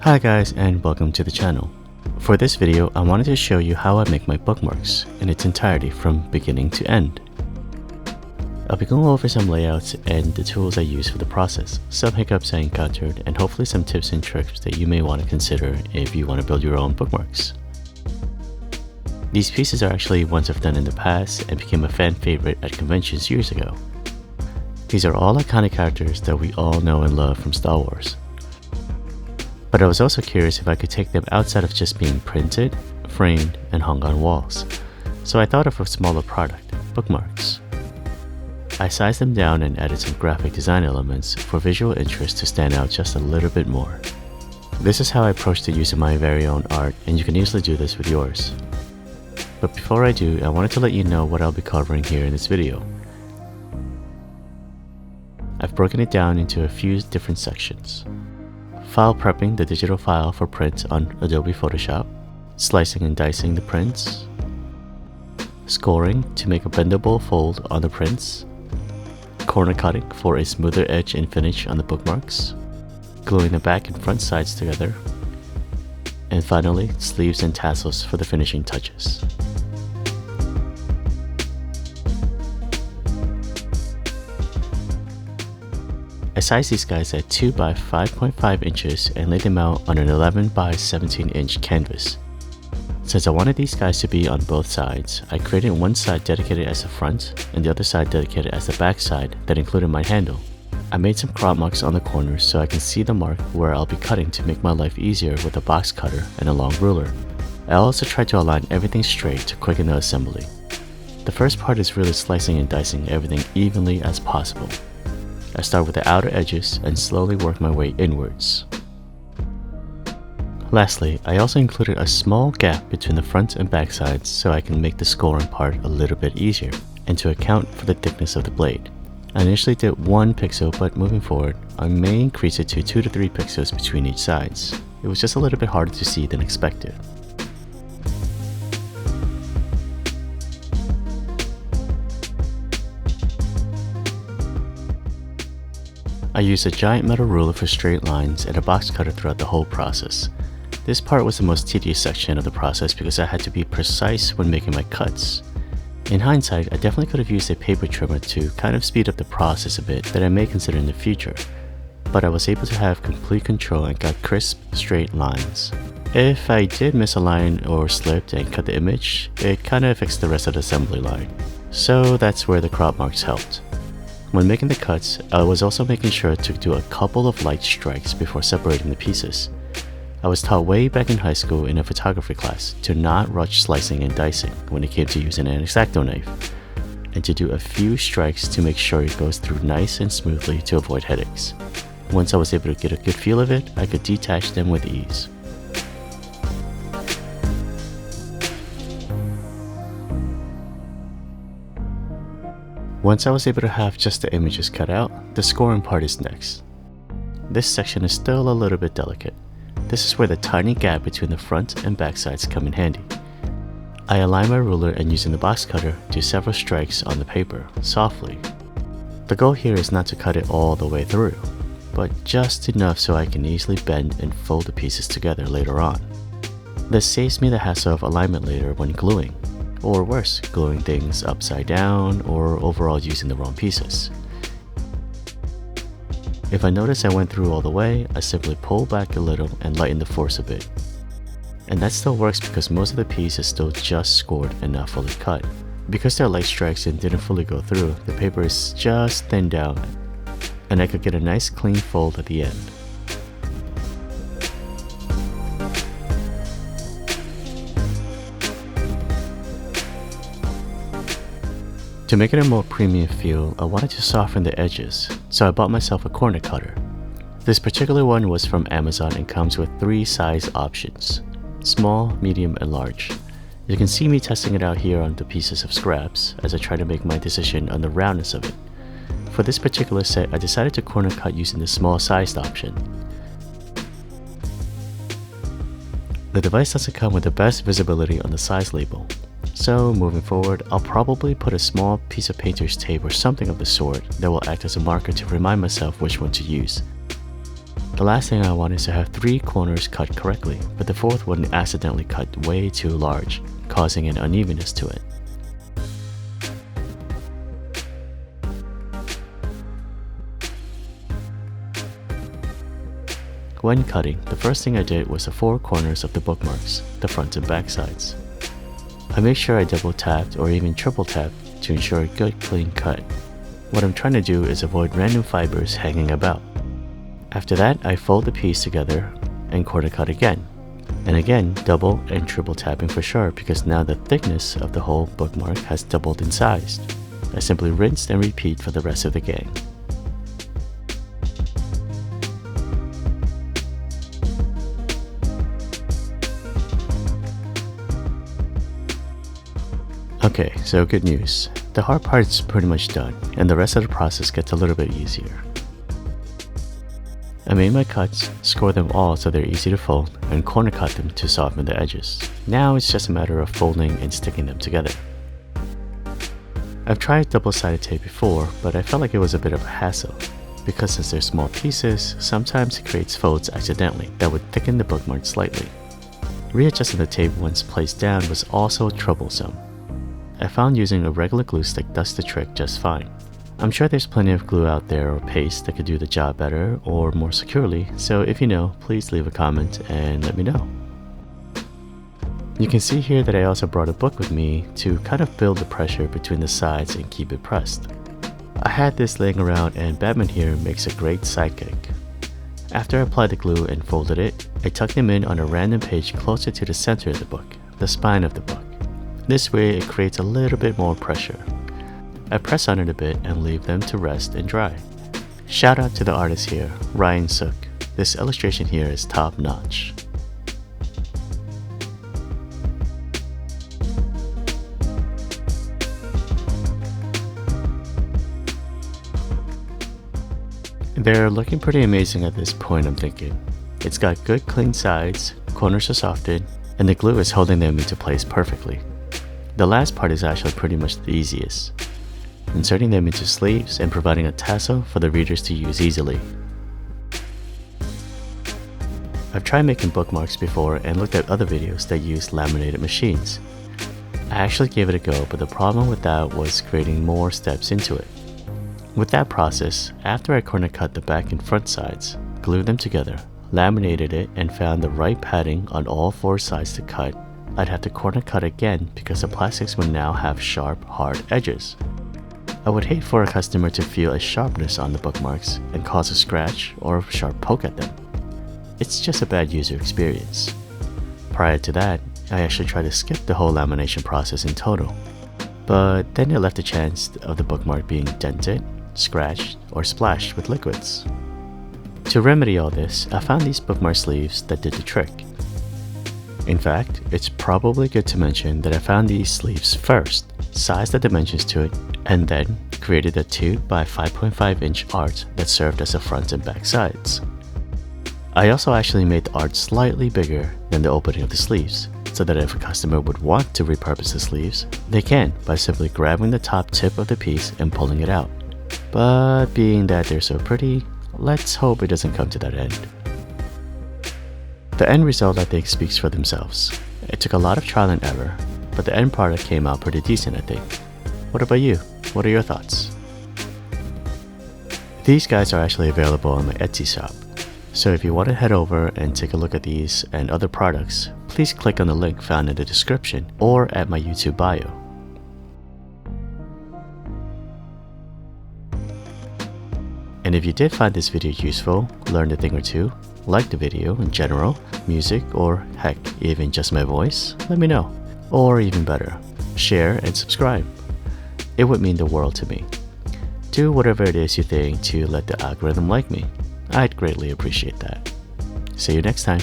Hi guys, and welcome to the channel. For this video, I wanted to show you how I make my bookmarks in its entirety from beginning to end. I'll be going over some layouts and the tools I use for the process, some hiccups I encountered, and hopefully some tips and tricks that you may want to consider if you want to build your own bookmarks. These pieces are actually ones I've done in the past and became a fan favorite at conventions years ago. These are all iconic characters that we all know and love from Star Wars. But I was also curious if I could take them outside of just being printed, framed, and hung on walls. So I thought of a smaller product, bookmarks. I sized them down and added some graphic design elements for visual interest to stand out just a little bit more. This is how I approached the use of my very own art, and you can easily do this with yours. But before I do, I wanted to let you know what I'll be covering here in this video. I've broken it down into a few different sections. File prepping the digital file for print on Adobe Photoshop, slicing and dicing the prints, scoring to make a bendable fold on the prints, corner cutting for a smoother edge and finish on the bookmarks, gluing the back and front sides together, and finally sleeves and tassels for the finishing touches. I sized these guys at 2 by 5.5 inches and laid them out on an 11 by 17 inch canvas. Since I wanted these guys to be on both sides, I created one side dedicated as the front and the other side dedicated as the back side that included my handle. I made some crop marks on the corners so I can see the mark where I'll be cutting to make my life easier with a box cutter and a long ruler. I also tried to align everything straight to quicken the assembly. The first part is really slicing and dicing everything evenly as possible. I start with the outer edges and slowly work my way inwards. Lastly, I also included a small gap between the front and back sides so I can make the scoring part a little bit easier and to account for the thickness of the blade. I initially did 1 pixel, but moving forward, I may increase it to 2 to 3 pixels between each sides. It was just a little bit harder to see than expected. I used a giant metal ruler for straight lines and a box cutter throughout the whole process. This part was the most tedious section of the process because I had to be precise when making my cuts. In hindsight, I definitely could have used a paper trimmer to kind of speed up the process a bit that I may consider in the future, but I was able to have complete control and got crisp, straight lines. If I did miss a line or slipped and cut the image, it kind of affects the rest of the assembly line. So that's where the crop marks helped. When making the cuts, I was also making sure to do a couple of light strikes before separating the pieces. I was taught way back in high school in a photography class to not rush slicing and dicing when it came to using an X-Acto knife, and to do a few strikes to make sure it goes through nice and smoothly to avoid headaches. Once I was able to get a good feel of it, I could detach them with ease. Once I was able to have just the images cut out, the scoring part is next. This section is still a little bit delicate. This is where the tiny gap between the front and back sides come in handy. I align my ruler and using the box cutter, do several strikes on the paper, softly. The goal here is not to cut it all the way through, but just enough so I can easily bend and fold the pieces together later on. This saves me the hassle of alignment later when gluing. Or worse, gluing things upside down or overall using the wrong pieces. If I notice I went through all the way, I simply pull back a little and lighten the force a bit. And that still works because most of the piece is still just scored and not fully cut. Because they're light strikes and didn't fully go through, the paper is just thinned out and I could get a nice clean fold at the end. To make it a more premium feel, I wanted to soften the edges, so I bought myself a corner cutter. This particular one was from Amazon and comes with 3 size options: small, medium, and large. You can see me testing it out here on the pieces of scraps as I try to make my decision on the roundness of it. For this particular set, I decided to corner cut using the small sized option. The device doesn't come with the best visibility on the size label. So moving forward, I'll probably put a small piece of painter's tape or something of the sort that will act as a marker to remind myself which one to use. The last thing I want is to have 3 corners cut correctly, but the 4th one accidentally cut way too large, causing an unevenness to it. When cutting, the first thing I did was the 4 corners of the bookmarks, the front and back sides. I make sure I double tapped or even triple tapped to ensure a good clean cut. What I'm trying to do is avoid random fibers hanging about. After that, I fold the piece together and corner cut again. And again, double and triple tapping for sure, because now the thickness of the whole bookmark has doubled in size. I simply rinse and repeat for the rest of the gang. Okay, so good news. The hard part is pretty much done, and the rest of the process gets a little bit easier. I made my cuts, score them all so they're easy to fold, and corner cut them to soften the edges. Now it's just a matter of folding and sticking them together. I've tried double-sided tape before, but I felt like it was a bit of a hassle, because since they're small pieces, sometimes it creates folds accidentally that would thicken the bookmark slightly. Readjusting the tape once placed down was also troublesome. I found using a regular glue stick does the trick just fine. I'm sure there's plenty of glue out there or paste that could do the job better or more securely, so if you know, please leave a comment and let me know. You can see here that I also brought a book with me to kind of build the pressure between the sides and keep it pressed. I had this laying around, and Batman here makes a great sidekick. After I applied the glue and folded it, I tucked them in on a random page closer to the center of the book, the spine of the book. This way it creates a little bit more pressure. I press on it a bit and leave them to rest and dry. Shout out to the artist here, Ryan Sook. This illustration here is top notch. They're looking pretty amazing at this point, I'm thinking. It's got good clean sides, corners are softened, and the glue is holding them into place perfectly. The last part is actually pretty much the easiest, inserting them into sleeves and providing a tassel for the readers to use easily. I've tried making bookmarks before and looked at other videos that use laminated machines. I actually gave it a go, but the problem with that was creating more steps into it. With that process, after I corner cut the back and front sides, glued them together, laminated it, and found the right padding on all 4 sides to cut, I'd have to corner cut again because the plastics would now have sharp, hard edges. I would hate for a customer to feel a sharpness on the bookmarks and cause a scratch or a sharp poke at them. It's just a bad user experience. Prior to that, I actually tried to skip the whole lamination process in total, but then it left a chance of the bookmark being dented, scratched, or splashed with liquids. To remedy all this, I found these bookmark sleeves that did the trick. In fact, it's probably good to mention that I found these sleeves first, sized the dimensions to it, and then created a 2 by 5.5 inch art that served as the front and back sides. I also actually made the art slightly bigger than the opening of the sleeves, so that if a customer would want to repurpose the sleeves, they can by simply grabbing the top tip of the piece and pulling it out. But being that they're so pretty, let's hope it doesn't come to that end. The end result, I think, speaks for themselves. It took a lot of trial and error, but the end product came out pretty decent, I think. What about you? What are your thoughts? These guys are actually available on my Etsy shop, so if you want to head over and take a look at these and other products, please click on the link found in the description or at my YouTube bio. And if you did find this video useful, learned a thing or two, like the video in general, music, or heck, even just my voice, let me know. Or even better, share and subscribe. It would mean the world to me. Do whatever it is you think to let the algorithm like me. I'd greatly appreciate that. See you next time.